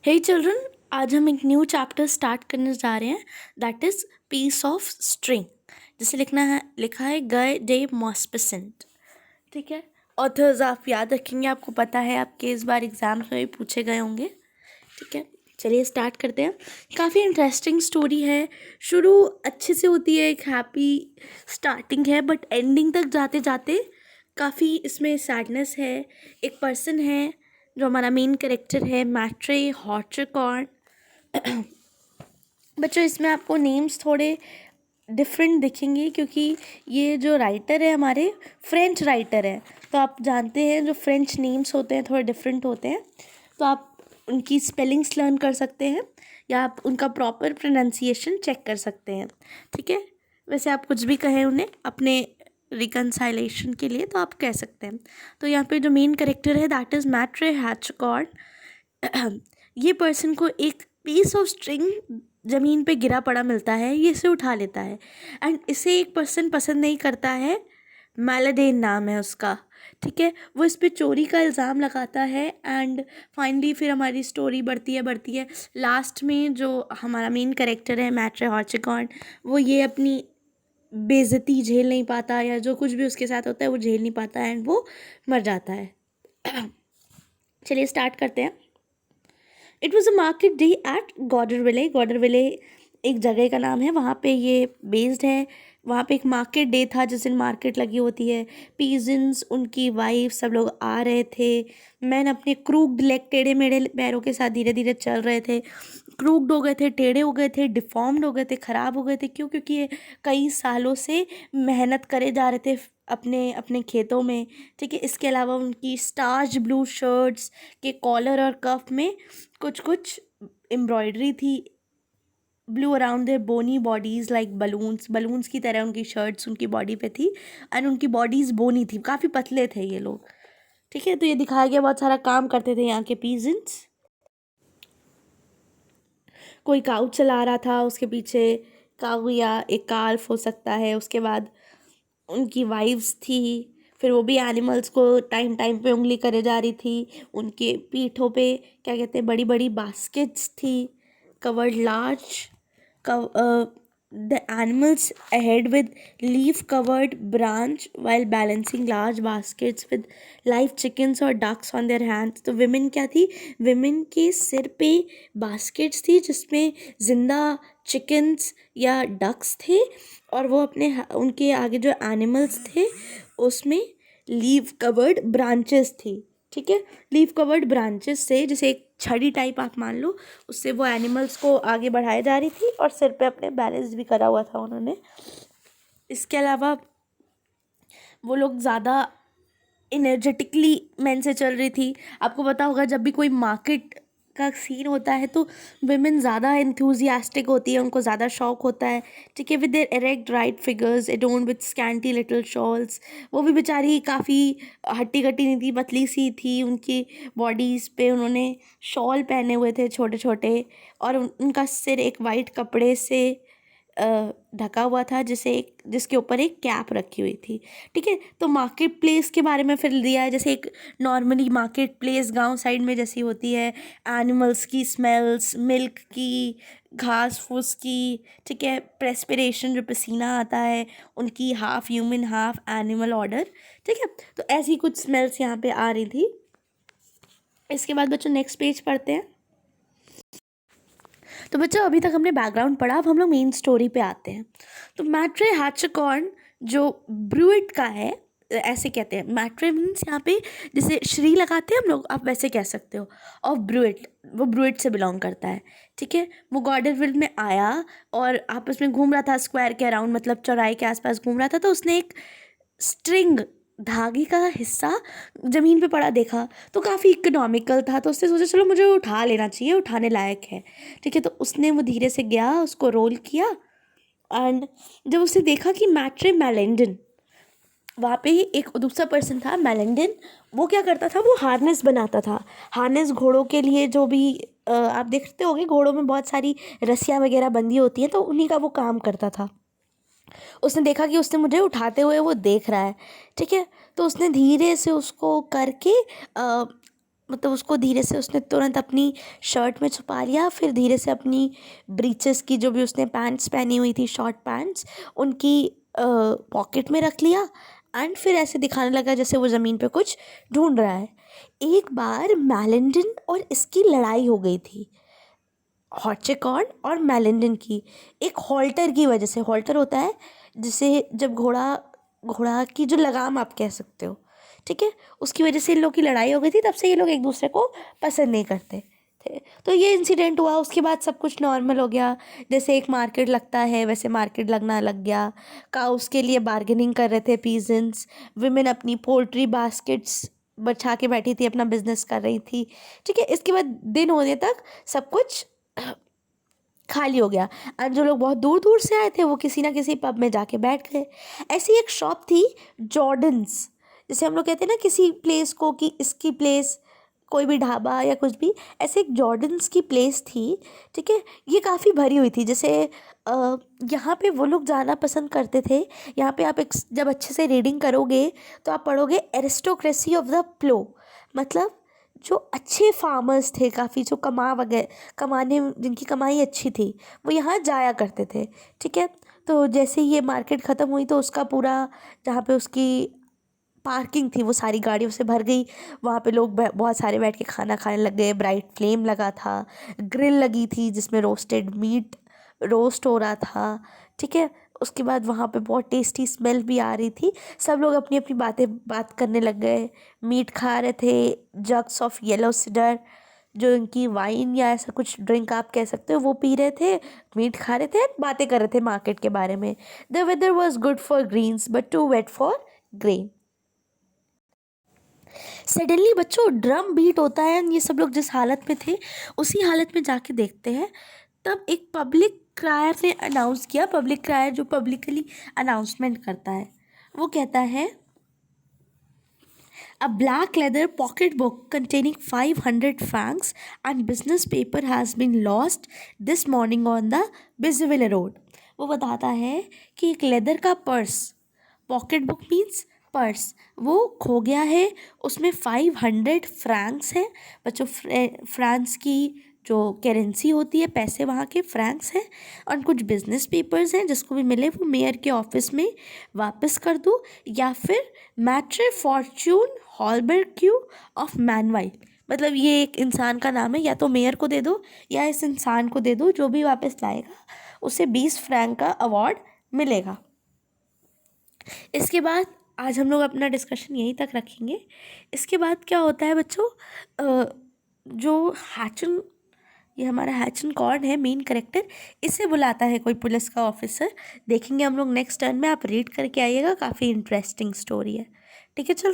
हे children, आज हम एक न्यू चैप्टर स्टार्ट करने जा रहे हैं that is piece of string. जिसे लिखा है गाय डे मॉस्पेसेंट। ठीक है, ऑथर्स आप याद रखेंगे, आपको पता है आपके इस बार एग्जाम्स में भी पूछे गए होंगे। ठीक है, चलिए स्टार्ट करते हैं। काफ़ी इंटरेस्टिंग स्टोरी है। शुरू अच्छे से होती है, एक हैप्पी स्टार्टिंग है, बट एंडिंग तक जाते जाते काफ़ी इसमें सैडनेस है। एक पर्सन है जो हमारा मेन कैरेक्टर है, मैट्रे हॉर्चरकॉर्न। बच्चों, इसमें आपको नेम्स थोड़े डिफरेंट दिखेंगे क्योंकि ये जो राइटर है हमारे फ्रेंच राइटर है। तो आप जानते हैं जो फ्रेंच नेम्स होते हैं थोड़े डिफरेंट होते हैं, तो आप उनकी स्पेलिंग्स लर्न कर सकते हैं या आप उनका प्रॉपर प्रोनाउंसिएशन चेक कर सकते हैं। ठीक है, वैसे आप कुछ भी कहें उन्हें अपने रिकन्साइलेशन के लिए तो आप कह सकते हैं। तो यहाँ पे जो मेन कैरेक्टर है दैट इज़ मैट्रे हैचकॉर्न। ये पर्सन को एक पीस ऑफ स्ट्रिंग ज़मीन पे गिरा पड़ा मिलता है, ये इसे उठा लेता है एंड इसे एक पर्सन पसंद नहीं करता है, मैलाडेन नाम है उसका। ठीक है, वो इस पे चोरी का इल्ज़ाम लगाता है एंड फाइनली फिर हमारी स्टोरी बढ़ती है। लास्ट में जो हमारा मेन कैरेक्टर है मैट्रे हॉर्चकॉर्न, वो ये अपनी बेइज्जती झेल नहीं पाता या जो कुछ भी उसके साथ होता है वो झेल नहीं पाता एंड वो मर जाता है। चलिए स्टार्ट करते हैं। It was a market day at Goderville. Goderville एक जगह का नाम है, वहाँ पे ये बेस्ड है। वहाँ पे एक मार्केट डे था जिस दिन मार्केट लगी होती है। पीजन्स, उनकी वाइफ, सब लोग आ रहे थे। मैन अपने क्रूक्ड लेग, टेढ़े मेढ़े पैरों के साथ धीरे धीरे चल रहे थे। क्रूक्ड हो गए थे, टेढ़े हो गए थे, डिफॉर्म्ड हो गए थे, ख़राब हो गए थे। क्यों? क्योंकि ये कई सालों से मेहनत करे जा रहे थे अपने अपने खेतों में। ठीक है, इसके अलावा उनकी स्टार्च ब्लू शर्ट्स के कॉलर और कफ में कुछ कुछ एम्ब्रॉयडरी थी। Blue around there bony bodies like balloons की तरह उनकी शर्ट्स उनकी बॉडी पे थी एंड उनकी बॉडीज़ बोनी थी, काफ़ी पतले थे ये लोग। ठीक है, तो ये दिखाया गया बहुत सारा काम करते थे यहाँ के पीजेंट्स। कोई काऊ चला रहा था, उसके पीछे काऊ या एक काल्फ हो सकता है। उसके बाद उनकी वाइफ्स थी, फिर वो भी एनिमल्स को टाइम टाइम पे उंगली करे जा रही थी। उनके पीठों पे क्या कहते हैं, बड़ी बड़ी बास्केट्स थी covered large. The animals ahead with leaf covered branch while balancing large baskets with live chickens और ducks on their hands। तो विमेन क्या थी, विमेन के सिर पे बास्केट्स थी जिसमें जिंदा चिकन्स या डक्स थे और वो अपने उनके आगे जो एनिमल्स थे उसमें लीव कवर्ड ब्रांचेस थी। ठीक है, लीव कवर्ड ब्रांचेस से, जैसे एक छड़ी टाइप आप मान लो, उससे वो एनिमल्स को आगे बढ़ाई जा रही थी और सिर पे अपने बैलेंस भी करा हुआ था उन्होंने। इसके अलावा वो लोग ज़्यादा इनर्जेटिकली मैन से चल रही थी। आपको पता होगा जब भी कोई मार्केट का सीन होता है तो विमेन ज़्यादा एंथुजियास्टिक होती है, उनको ज़्यादा शौक होता है। ठीक है, with their erect right figures adorned with scanty little shawls. वो भी बेचारी काफ़ी हट्टी कट्टी नहीं थी, पतली सी थी। उनकी बॉडीज़ पे उन्होंने शॉल पहने हुए थे छोटे छोटे और उनका सिर एक वाइट कपड़े से ढका हुआ था जिसके ऊपर एक कैप रखी हुई थी। ठीक है, तो मार्केट प्लेस के बारे में फिर दिया है, जैसे एक नॉर्मली मार्केट प्लेस गांव साइड में जैसी होती है। एनिमल्स की स्मेल्स, मिल्क की, घास फूस की, ठीक है, प्रेस्पिरेशन जो पसीना आता है उनकी, half human half animal order. ठीक है, तो ऐसी कुछ स्मेल्स यहाँ पे आ रही थी। इसके बाद बच्चों नेक्स्ट पेज पढ़ते हैं। तो बच्चों अभी तक हमने बैकग्राउंड पढ़ा, अब हम लोग मेन स्टोरी पे आते हैं। तो मैट्रे हैचकॉर्न जो ब्रूइट का है, ऐसे कहते हैं। मैट्रे मीन्स यहाँ पे जैसे श्री लगाते हैं हम लोग, आप वैसे कह सकते हो। और ब्रूइट, वो ब्रूइट से बिलोंग करता है। ठीक है, वो गॉर्डरविल में आया और आपस में घूम रहा था स्क्वायर के अराउंड, मतलब चौराहे के आसपास घूम रहा था। तो उसने एक स्ट्रिंग, धागे का हिस्सा ज़मीन पे पड़ा देखा, तो काफ़ी इकोनॉमिकल था। तो उसने सोचा चलो मुझे उठा लेना चाहिए, उठाने लायक है। ठीक है, तो उसने वो धीरे से गया, उसको रोल किया एंड जब उसने देखा कि मैट्रे मैलेंडन, वहाँ पे ही एक दूसरा पर्सन था मैलेंडन। वो क्या करता था, वो हार्नेस बनाता था। हार्नेस घोड़ों के लिए जो भी आप देखते होंगे घोड़ों में बहुत सारी रस्सियाँ वगैरह बंधी होती हैं, तो उन्हीं का वो काम करता था। उसने देखा कि उसने मुझे उठाते हुए वो देख रहा है। ठीक है, तो उसने धीरे से उसको करके मतलब उसको धीरे से उसने तुरंत अपनी शर्ट में छुपा लिया, फिर धीरे से अपनी ब्रीचेस की जो भी उसने पैंट्स पहनी हुई थी, शॉर्ट पैंट्स, उनकी पॉकेट में रख लिया एंड फिर ऐसे दिखाने लगा जैसे वो ज़मीन पे कुछ ढूंढ रहा है। एक बार मैलिंडन और इसकी लड़ाई हो गई थी, हॉर्चेकॉर्न और मैलिंडन की, एक हॉल्टर की वजह से। हॉल्टर होता है जिसे जब घोड़ा घोड़ा की जो लगाम आप कह सकते हो, ठीक है, उसकी वजह से इन लोग की लड़ाई हो गई थी। तब से ये लोग एक दूसरे को पसंद नहीं करते थे। तो ये इंसिडेंट हुआ, उसके बाद सब कुछ नॉर्मल हो गया। जैसे एक मार्केट लगता है वैसे मार्केट लगना लग गया। काउस के लिए बार्गेनिंग कर रहे थे पीजेंट्स, विमेन अपनी पोल्ट्री बास्केट्स बचा के बैठी थी, अपना बिजनेस कर रही थी, ठीक है। इसके बाद दिन होने तक सब कुछ खाली हो गया एंड जो लोग बहुत दूर दूर से आए थे वो किसी ना किसी पब में जाके बैठ गए। ऐसी एक शॉप थी जॉर्डन्स, जैसे हम लोग कहते हैं ना किसी प्लेस को कि इसकी प्लेस, कोई भी ढाबा या कुछ भी, ऐसे एक जॉर्डन्स की प्लेस थी, ठीक है। ये काफ़ी भरी हुई थी, जैसे यहाँ पे वो लोग जाना पसंद करते थे। यहाँ पे आप एक जब अच्छे से रीडिंग करोगे तो आप पढ़ोगे एरिस्टोक्रेसी ऑफ द प्लो, मतलब जो अच्छे फार्मर्स थे, काफ़ी जो कमाने जिनकी कमाई अच्छी थी, वो यहाँ जाया करते थे, ठीक है। तो जैसे ये मार्केट ख़त्म हुई तो उसका पूरा, जहाँ पे उसकी पार्किंग थी वो सारी गाड़ियों से भर गई। वहाँ पे लोग बहुत सारे बैठ के खाना खाने लग गए। ब्राइट फ्लेम लगा था, ग्रिल लगी थी जिसमें रोस्टेड मीट रोस्ट हो रहा था, ठीक है। उसके बाद वहाँ पे बहुत टेस्टी स्मेल भी आ रही थी। सब लोग अपनी अपनी बात करने लग गए, मीट खा रहे थे, जग्स ऑफ येलो सिडर जो इनकी वाइन या ऐसा कुछ ड्रिंक आप कह सकते हो वो पी रहे थे, मीट खा रहे थे, बातें कर रहे थे मार्केट के बारे में। The weather was good for greens but too wet for grain. Suddenly बच्चों ड्रम बीट होता है, ये सब लोग जिस हालत में थे उसी हालत में जाके देखते हैं। तब एक पब्लिक क्रायर ने अनाउंस किया। पब्लिक क्रायर जो पब्लिकली अनाउंसमेंट करता है, वो कहता है A black leather pocketbook containing 500 francs and business paper has been lost this morning on the Biswiller Road। वो बताता है कि एक लेदर का purse, pocket book means purse, वो खो गया है। उसमें 500 फ्रैंक्स हैं बच्चों। फ्रांस की जो करेंसी होती है, पैसे वहाँ के फ्रैंक्स हैं, और कुछ बिजनेस पेपर्स हैं, जिसको भी मिले वो मेयर के ऑफिस में वापस कर दो, या फिर मैट्रे फॉर्च्यून हॉलबर्ग्यू ऑफ मैनवाइल, मतलब ये एक इंसान का नाम है, या तो मेयर को दे दो या इस इंसान को दे दो, जो भी वापस लाएगा उसे 20 फ्रैंक का अवार्ड मिलेगा। इसके बाद आज हम लोग अपना डिस्कशन यहीं तक रखेंगे। इसके बाद क्या होता है बच्चों, जो हैचन, ये हमारा हैचन कॉर्न है मेन करेक्टर, इसे बुलाता है कोई पुलिस का ऑफिसर। देखेंगे हम लोग नेक्स्ट टर्न में, आप रीड करके आइएगा, काफ़ी इंटरेस्टिंग स्टोरी है, ठीक है। चलो